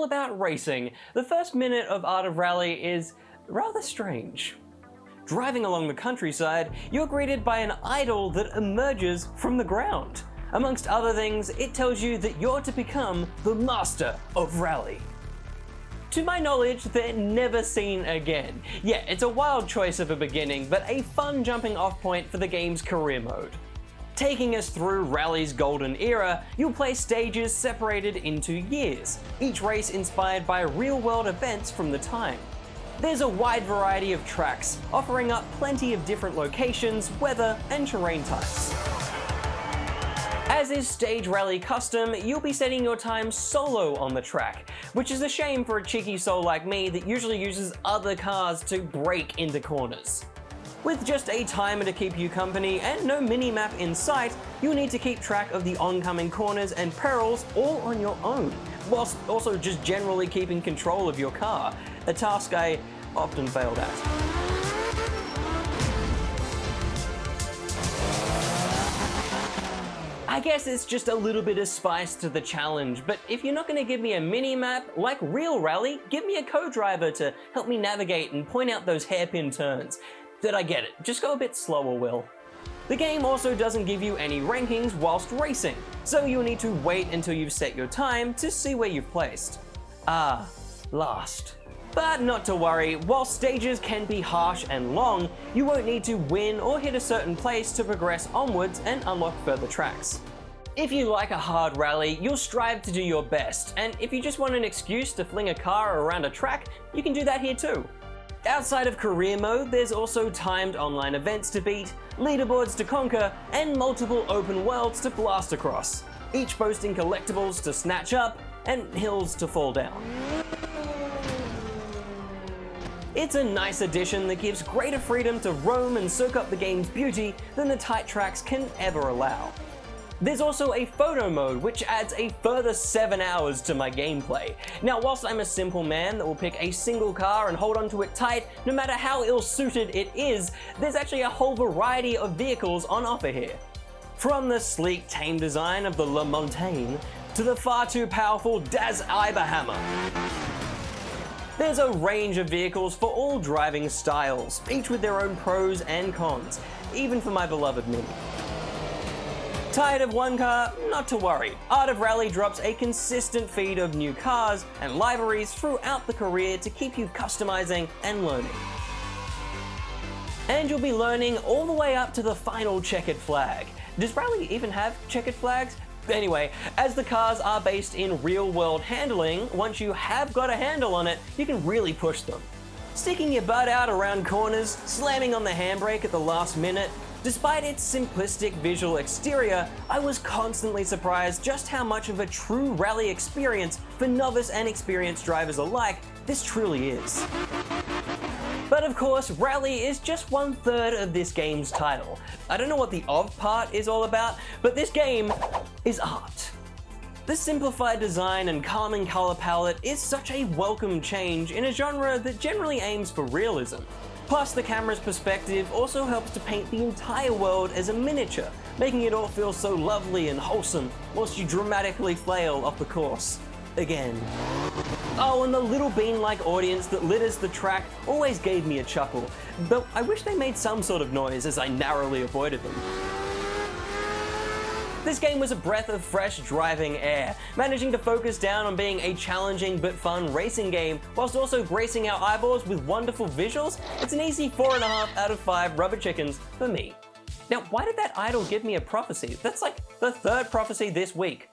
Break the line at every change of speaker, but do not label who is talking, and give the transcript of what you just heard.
about racing, the first minute of Art of Rally is rather strange. Driving along the countryside, you're greeted by an idol that emerges from the ground. Amongst other things, it tells you that you're to become the master of rally. To my knowledge, they're never seen again. Yeah, it's a wild choice of a beginning, but a fun jumping off point for the game's career mode. Taking us through Rally's golden era, you'll play stages separated into years, each race inspired by real-world events from the time. There's a wide variety of tracks, offering up plenty of different locations, weather, and terrain types. As is Stage Rally custom, you'll be setting your time solo on the track, which is a shame for a cheeky soul like me that usually uses other cars to break into corners. With just a timer to keep you company and no mini-map in sight, you'll need to keep track of the oncoming corners and perils all on your own, whilst also just generally keeping control of your car, a task I often failed at. I guess it's just a little bit of spice to the challenge, but if you're not going to give me a mini-map like real Rally, give me a co-driver to help me navigate and point out those hairpin turns. Did I get it? Just go a bit slower, Will. The game also doesn't give you any rankings whilst racing, so you'll need to wait until you've set your time to see where you've placed. Last. But not to worry, while stages can be harsh and long, you won't need to win or hit a certain place to progress onwards and unlock further tracks. If you like a hard rally, you'll strive to do your best, and if you just want an excuse to fling a car around a track, you can do that here too. Outside of career mode, there's also timed online events to beat, leaderboards to conquer, and multiple open worlds to blast across, each boasting collectibles to snatch up and hills to fall down. It's a nice addition that gives greater freedom to roam and soak up the game's beauty than the tight tracks can ever allow. There's also a photo mode, which adds a further 7 hours to my gameplay. Now, whilst I'm a simple man that will pick a single car and hold onto it tight, no matter how ill-suited it is, there's actually a whole variety of vehicles on offer here. From the sleek, tame design of the Le Montagne to the far too powerful Das Iberhammer. There's a range of vehicles for all driving styles, each with their own pros and cons, even for my beloved Mini. Tired of one car? Not to worry. Art of Rally drops a consistent feed of new cars and liveries throughout the career to keep you customizing and learning. And you'll be learning all the way up to the final checkered flag. Does Rally even have checkered flags? Anyway, as the cars are based in real-world handling, once you have got a handle on it, you can really push them. Sticking your butt out around corners, slamming on the handbrake at the last minute. Despite its simplistic visual exterior, I was constantly surprised just how much of a true rally experience for novice and experienced drivers alike this truly is. But of course, Rally is just 1/3 of this game's title. I don't know what the of part is all about, but this game is art. The simplified design and calming color palette is such a welcome change in a genre that generally aims for realism. Plus, the camera's perspective also helps to paint the entire world as a miniature, making it all feel so lovely and wholesome, whilst you dramatically flail off the course. Again. Oh, and the little bean-like audience that litters the track always gave me a chuckle, though I wish they made some sort of noise as I narrowly avoided them. This game was a breath of fresh driving air, managing to focus down on being a challenging but fun racing game, whilst also gracing our eyeballs with wonderful visuals. It's an easy 4.5 out of 5 rubber chickens for me. Now, why did that idol give me a prophecy? That's like the 3rd prophecy this week.